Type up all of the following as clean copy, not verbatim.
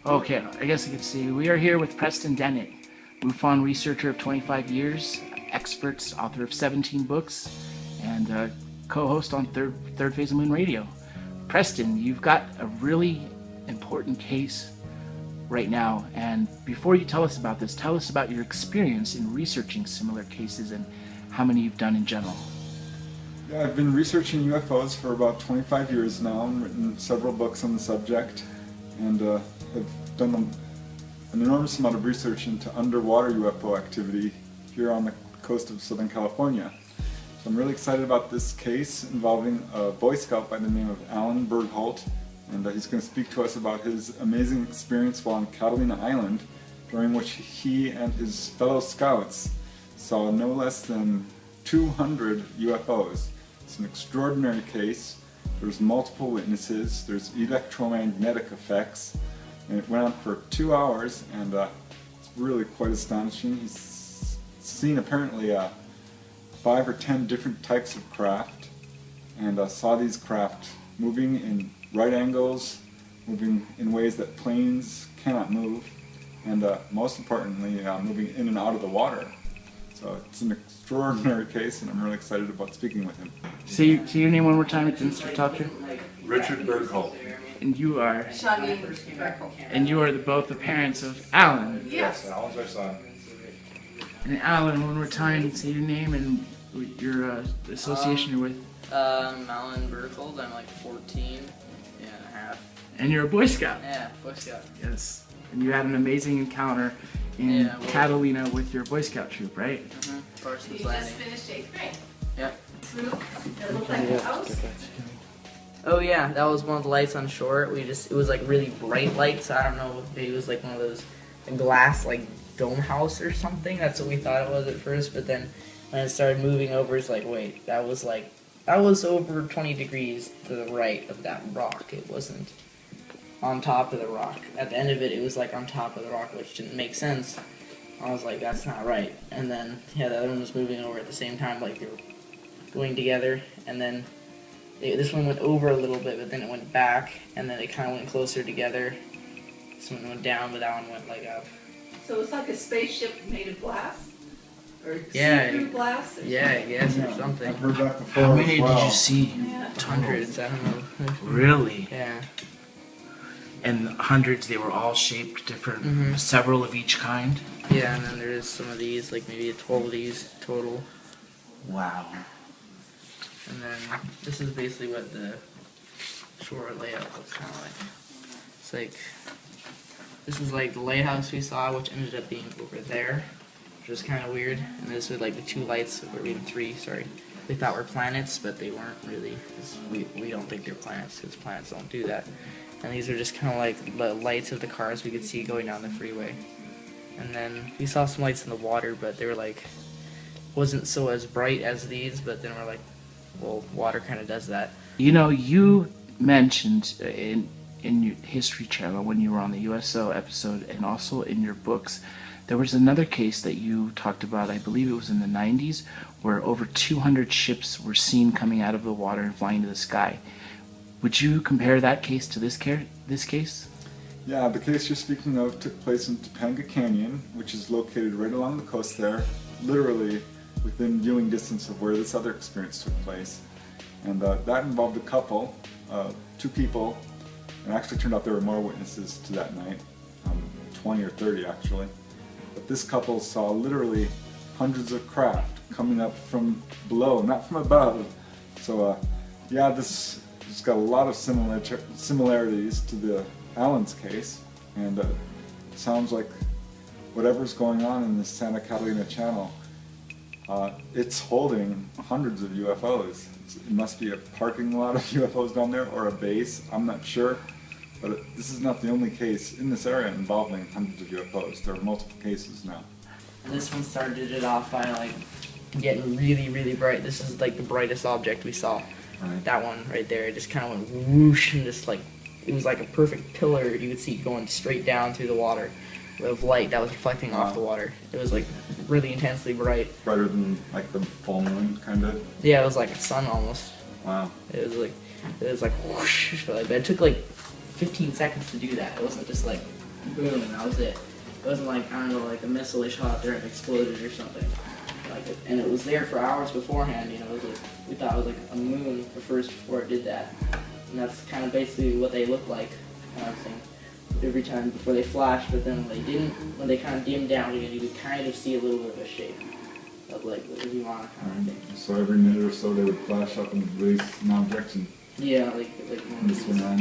Okay, I guess I can see. We are here with Preston Dennett, MUFON researcher of 25 years, experts, author of 17 books, and co-host on Third Phase of Moon Radio. Preston, you've got a really important case right now, and before you tell us about this, tell us about your experience in researching similar cases and how many you've done in general. Yeah, I've been researching UFOs for about 25 years now and written several books on the subject, and have done an enormous amount of research into underwater UFO activity here on the coast of Southern California. So I'm really excited about this case involving a Boy Scout by the name of Alan Bergholt, and he's going to speak to us about his amazing experience while on Catalina Island, during which he and his fellow scouts saw no less than 200 UFOs. It's an extraordinary case. There's multiple witnesses, there's electromagnetic effects, and it went on for 2 hours, and it's really quite astonishing. He's seen apparently 5 or 10 different types of craft, and saw these craft moving in right angles, moving in ways that planes cannot move, and most importantly, moving in and out of the water. So it's an extraordinary case, and I'm really excited about speaking with him. Say your name one more time, it didn't start talking. Richard Bergholt. And you are? Shani Bergholt. And you are both the parents of Alan. Yes, Alan's our son. And Alan, one more time, say your name and your association you're with. Alan Bergholt, I'm like 14 and a half. And you're a Boy Scout. Yeah, Boy Scout. Yes. And you had an amazing encounter in Catalina with your Boy Scout troop, right? Mm-hmm. Parsons You Landing. just finished 8th grade. Yep. Troop that looked like a house. Oh yeah, that was one of the lights on shore. It was like really bright lights. I don't know, it was like one of those glass like dome house or something. That's what we thought it was at first, but then when it started moving over, it's like, wait, that was over 20 degrees to the right of that rock. It wasn't on top of the rock. At the end of it, it was like on top of the rock, which didn't make sense. I was like, that's not right. And then, yeah, the other one was moving over at the same time, like they were going together, and then this one went over a little bit, but then it went back, and then it kind of went closer together. This one went down, but that one went like up. So it's like a spaceship made of glass? Or Yeah. see-through glass? Or Yeah, I guess, or I've something. heard that before. How as many well. did you see? Yeah. Hundreds, I don't know. Really? Yeah. And hundreds, they were all shaped different, Mhm. several of each kind? Yeah, and then there's some of these, like maybe 12 of these total. Wow. And then this is basically what the shore layout looks kind of like. It's like, this is like the lighthouse we saw, which ended up being over there, which was kind of weird. And this was like the 2 lights, or even 3, sorry. We thought were planets, but they weren't really. We don't think they're planets, because planets don't do that. And these are just kind of like the lights of the cars we could see going down the freeway. And then we saw some lights in the water, but they were like, wasn't so as bright as these, but then we're like, well, water kind of does that. You know, you mentioned in your History Channel when you were on the USO episode, and also in your books, there was another case that you talked about, I believe it was in the 90s, where over 200 ships were seen coming out of the water and flying to the sky. Would you compare that case to this case? Yeah, the case you're speaking of took place in Topanga Canyon, which is located right along the coast there, literally within viewing distance of where this other experience took place. And that involved a couple, 2 people, and actually turned out there were more witnesses to that night, 20 or 30 actually. But this couple saw literally hundreds of craft coming up from below, not from above. So yeah, this has got a lot of similarities to the Alan's case, and it sounds like whatever's going on in the Santa Catalina Channel, it's holding hundreds of UFOs. It must be a parking lot of UFOs down there, or a base, I'm not sure. But this is not the only case in this area involving hundreds of UFOs. There are multiple cases now. And this one started it off by like getting really, really bright. This is like the brightest object we saw. Right. That one right there, it just kind of went whoosh, and just like, it was like a perfect pillar you could see going straight down through the water of light that was reflecting off the water. It was like really intensely bright. Brighter than like the full moon, kind of? Yeah, it was like a sun almost. Wow. It was like whoosh, but it took like 15 seconds to do that. It wasn't just like boom, and that was it. It wasn't like, I don't know, like a missile shot up there and exploded or something. And it was there for hours beforehand, you know, it was like, we thought it was like a moon at first before it did that. And that's kind of basically what they look like, kind of thing, every time before they flashed, but then when they didn't, when they kind of dimmed down again, you could kind of see a little bit of a shape of like the Ivana kind of thing. So every minute or so they would flash up and release an object and Yeah, like one of this these. went on.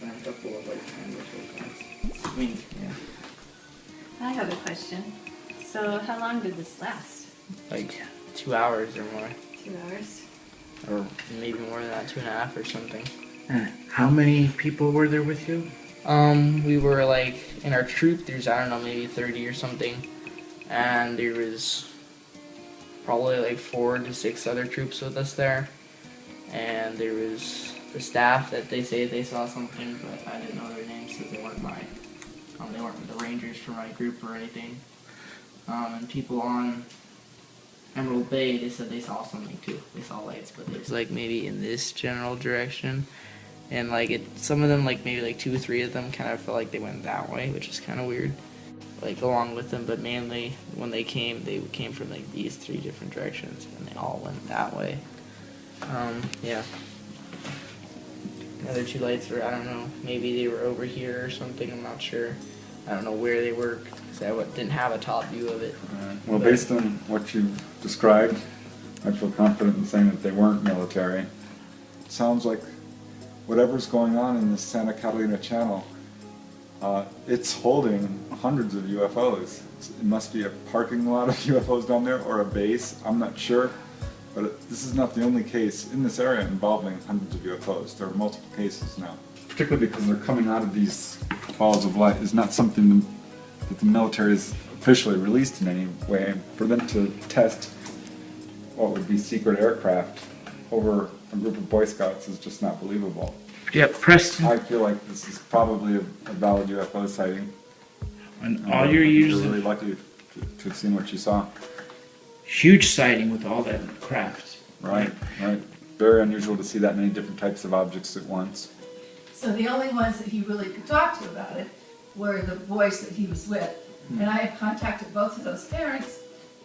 And a couple of like kind of things. I mean, yeah. I have a question. So how long did this last? Like 2 hours or more. 2 hours? Or maybe more than that, 2.5 or something. How many people were there with you? We were like, in our troop, there's, I don't know, maybe 30 or something. And there was probably like 4 to 6 other troops with us there. And there was the staff that they say they saw something, but I didn't know their names because they weren't they weren't the rangers for my group or anything. And people on Emerald Bay, they said they saw something too. They saw lights, but it was like maybe in this general direction. And like some of them, like maybe like 2 or 3 of them kind of felt like they went that way, which is kind of weird. Like along with them, but mainly when they came from like these 3 different directions, and they all went that way. Yeah. The other 2 lights were, I don't know, maybe they were over here or something, I'm not sure. I don't know where they were, because I didn't have a top view of it. Well, based on what you described, I feel confident in saying that they weren't military. It sounds like whatever's going on in the Santa Catalina Channel, it's holding hundreds of UFOs. It must be a parking lot of UFOs down there, or a base, I'm not sure. But this is not the only case in this area involving hundreds of UFOs. There are multiple cases now. Particularly because they're coming out of these balls of light is not something that the military has officially released in any way. For them to test what would be secret aircraft over a group of Boy Scouts is just not believable. Yeah, Preston. I feel like this is probably a valid UFO sighting. And all your years You're really of lucky to have seen what you saw. huge sighting with all that craft. Right. Very unusual to see that many different types of objects at once. So the only ones that he really could talk to about it were the boys that he was with. And I have contacted both of those parents,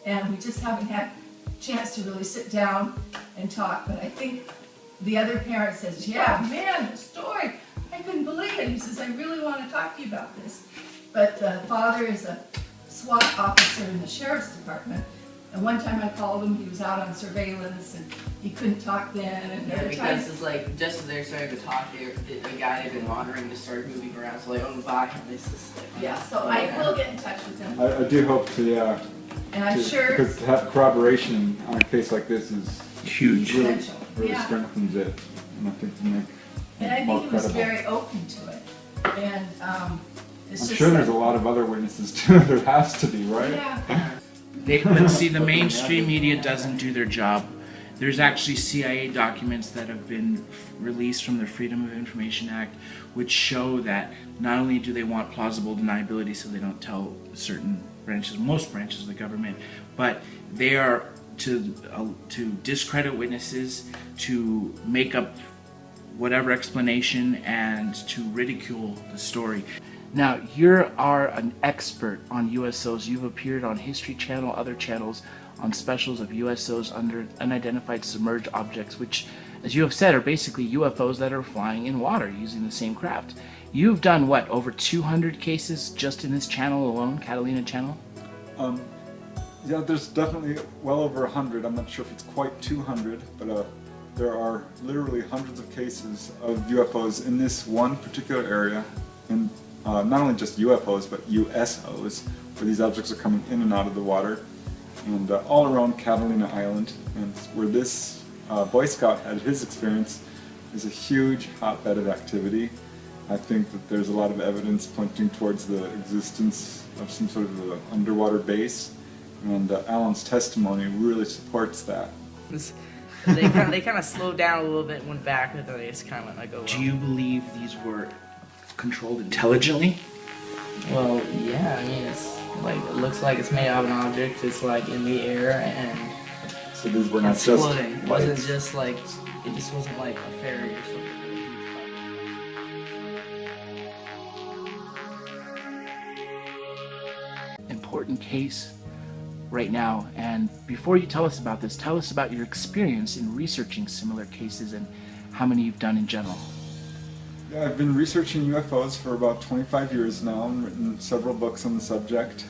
and we just haven't had a chance to really sit down and talk. But I think the other parent says, yeah, man, the story, I couldn't believe it. He says, I really want to talk to you about this. But the father is a SWAT officer in the sheriff's department. And one time I called him, he was out on surveillance, and he couldn't talk then. And Yeah, other because times, it's like, just as they're starting to talk, the guy had been wandering just started moving around, so like, oh, bye, and this is like, yeah, so I will get in touch with him. I do hope to, yeah. And I'm sure Because to have corroboration on a case like this is Huge. really, essential. really Yeah. strengthens it. And I think to make And I it more think he was credible. very open to it. And it's I'm just sure there's a that- lot of other witnesses too. There has to be, right? Yeah. But see, the mainstream media doesn't do their job. There's actually CIA documents that have been released from the Freedom of Information Act, which show that not only do they want plausible deniability so they don't tell certain branches, most branches of the government, but they are to discredit witnesses, to make up whatever explanation, and to ridicule the story. Now, you are an expert on USOs. You've appeared on History Channel, other channels, on specials of USOs under unidentified submerged objects, which, as you have said, are basically UFOs that are flying in water using the same craft. You've done, what, over 200 cases just in this channel alone, Catalina channel? Yeah, there's definitely well over 100. I'm not sure if it's quite 200, but there are literally hundreds of cases of UFOs in this one particular area. And not only just UFOs, but USOs, where these objects are coming in and out of the water, and all around Catalina Island, and where this Boy Scout had his experience is a huge hotbed of activity. I think that there's a lot of evidence pointing towards the existence of some sort of underwater base, and Alan's testimony really supports that. They kind of slowed down a little bit and went back, and then they just kind of went like, oh, well. Do you believe these were controlled intelligently? Well, yeah, I mean, it's like, it looks like it's made out of an object, it's like in the air, and So these were not it's just floating. It wasn't lights. just like, it just wasn't like a ferry or something. important case right now. And before you tell us about this, tell us about your experience in researching similar cases and how many you've done in general. Yeah, I've been researching UFOs for about 25 years now and written several books on the subject,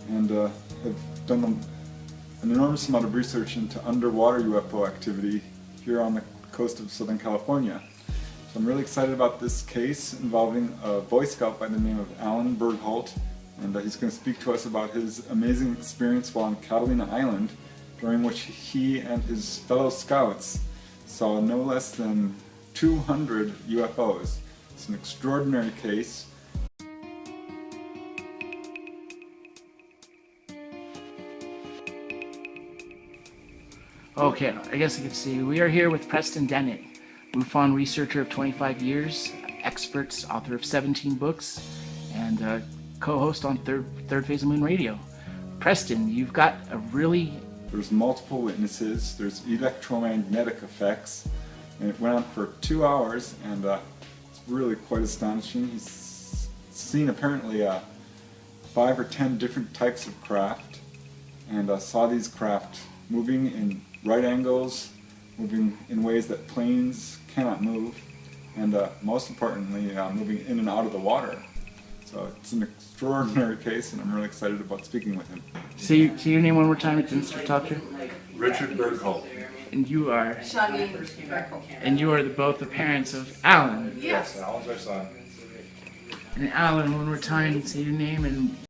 and have done an enormous amount of research into underwater UFO activity here on the coast of Southern California. So I'm really excited about this case involving a Boy Scout by the name of Alan Bergholt, and he's going to speak to us about his amazing experience while on Catalina Island, during which he and his fellow scouts saw no less than 200 UFOs. It's an extraordinary case. Okay, I guess you can see we are here with Preston Dennett, mufon researcher of 25 years, experts, author of 17 books, and co-host on Third Phase of Moon Radio. Preston, you've got a really... There's multiple witnesses, there's electromagnetic effects, and it went on for 2 hours, and it's really quite astonishing. He's seen apparently 5 or 10 different types of craft, and saw these craft moving in right angles, moving in ways that planes cannot move, and most importantly, moving in and out of the water. So it's an extraordinary case, and I'm really excited about speaking with him. Say your name one more time, Mr. Talker. Richard Bergholt. And you are... Shani. And you are both the parents of Alan. Yes, Alan's our son. And Alan, one more time, say your name and